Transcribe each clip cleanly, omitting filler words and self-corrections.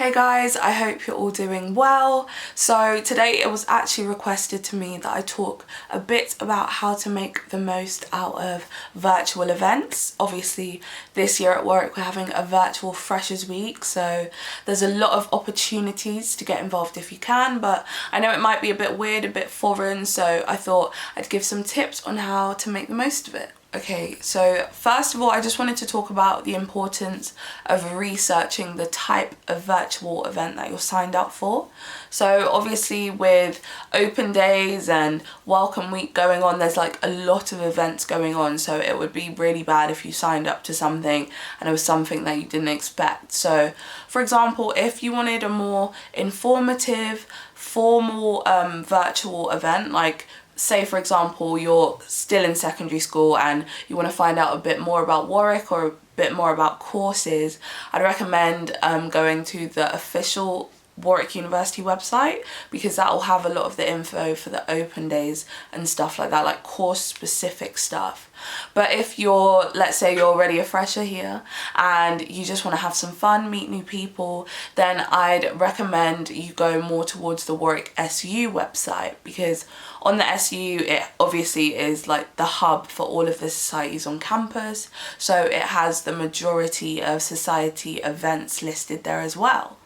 Hey guys, I hope you're all doing well. So today it was actually requested to me that I talk a bit about how to make the most out of virtual events. Obviously this year at work we're having a virtual Freshers Week, so there's a lot of opportunities to get involved if you can, but I know it might be a bit weird, a bit foreign, so I thought I'd give some tips on how to make the most of it. Okay, so first of all, I just wanted to talk about the importance of researching the type of virtual event that you're signed up for. So obviously with open days and welcome week going on, there's like a lot of events going on, so it would be really bad if you signed up to something and it was something that you didn't expect. So for example, if you wanted a more informative, formal virtual event, like say for example you're still in secondary school and you want to find out a bit more about Warwick or a bit more about courses, I'd recommend going to the official Warwick University website, because that will have a lot of the info for the open days and stuff like that, like course specific stuff. But if you're, let's say you're already a fresher here and you just want to have some fun, meet new people, then I'd recommend you go more towards the Warwick SU website, because on the SU it obviously is like the hub for all of the societies on campus, so it has the majority of society events listed there as well.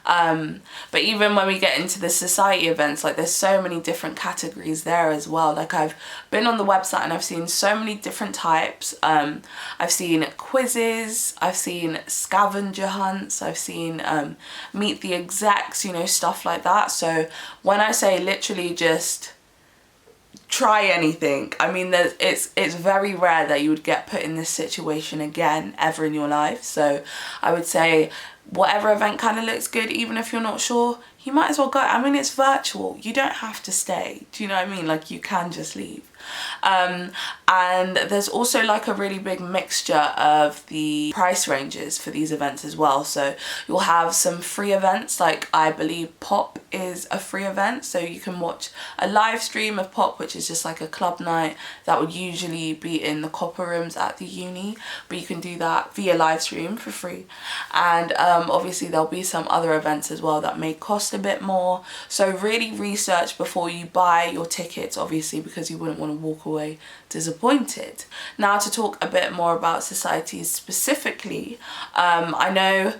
But even when we get into the society events, like there's so many different categories there as well. Like I've been on the website and I've seen so many different types. I've seen quizzes, I've seen scavenger hunts, I've seen meet the execs, you know, stuff like that. So when I say literally just try anything, I mean it's very rare that you would get put in this situation again ever in your life. So I would say whatever event kind of looks good, even if you're not sure, you might as well go. I mean, it's virtual, you don't have to stay, do you know what I mean? Like you can just leave. And there's also like a really big mixture of the price ranges for these events as well. So you'll have some free events, like I believe Pop is a free event, so you can watch a live stream of Pop, which is just like a club night that would usually be in the copper rooms at the uni, but you can do that via live stream for free. And obviously there'll be some other events as well that may cost a bit more, so really research before you buy your tickets, obviously, because you wouldn't want to walk away disappointed. Now to talk a bit more about societies specifically, I know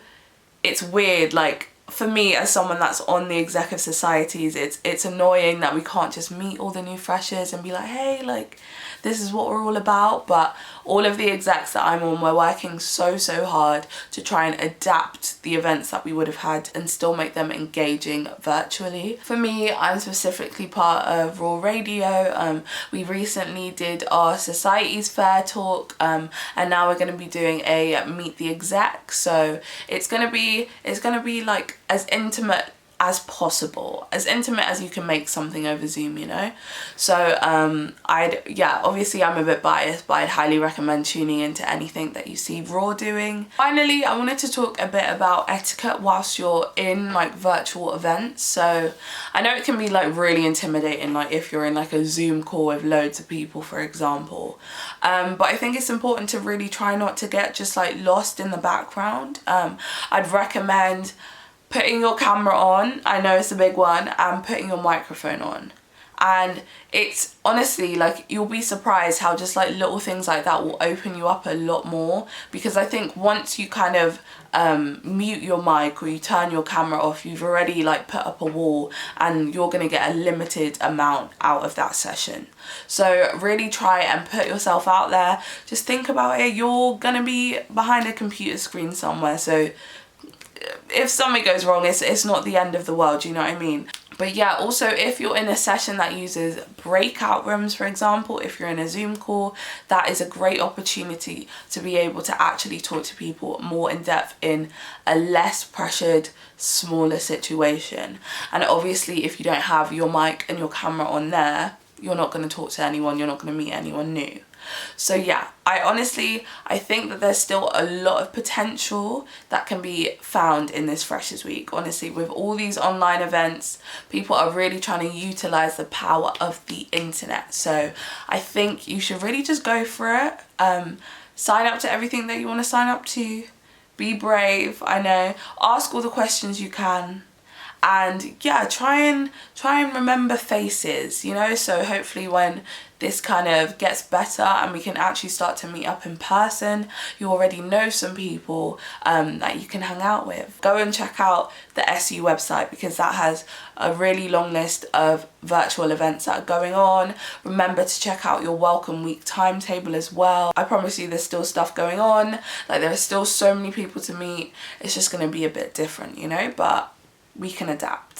it's weird, like for me as someone that's on the exec of societies, it's annoying that we can't just meet all the new freshers and be like, hey, like this is what we're all about. But all of the execs that I'm on, we're working so hard to try and adapt the events that we would have had and still make them engaging virtually. For me, I'm specifically part of Raw Radio. We recently did our societies fair talk, and now we're going to be doing a meet the exec. So it's going to be like as intimate as possible, as intimate as you can make something over Zoom, you know. So obviously I'm a bit biased, but I'd highly recommend tuning into anything that you see Raw doing. Finally, I wanted to talk a bit about etiquette whilst you're in like virtual events. So I know it can be like really intimidating, like if you're in like a Zoom call with loads of people, for example, but I think it's important to really try not to get just like lost in the background. I'd recommend putting your camera on, I know it's a big one, and putting your microphone on. And it's honestly like you'll be surprised how just like little things like that will open you up a lot more, because I think once you kind of mute your mic or you turn your camera off, you've already like put up a wall and you're gonna get a limited amount out of that session. So really try and put yourself out there. Just think about it, you're gonna be behind a computer screen somewhere, so if something goes wrong, it's not the end of the world, you know what I mean? But yeah, also if you're in a session that uses breakout rooms, for example, if you're in a Zoom call, that is a great opportunity to be able to actually talk to people more in depth in a less pressured, smaller situation. And obviously if you don't have your mic and your camera on there, you're not going to talk to anyone, you're not going to meet anyone new. So yeah, I think that there's still a lot of potential that can be found in this Freshers Week. Honestly, with all these online events, people are really trying to utilize the power of the internet. So I think you should really just go for it. Sign up to everything that you want to sign up to. be brave. I know, ask all the questions you can, and yeah, try and remember faces, you know. So hopefully when this kind of gets better and we can actually start to meet up in person, you already know some people that you can hang out with. Go and check out the SU website, because that has a really long list of virtual events that are going on. Remember to check out your Welcome Week timetable as well. I promise you there's still stuff going on, like there are still so many people to meet. It's just going to be a bit different, you know, but we can adapt.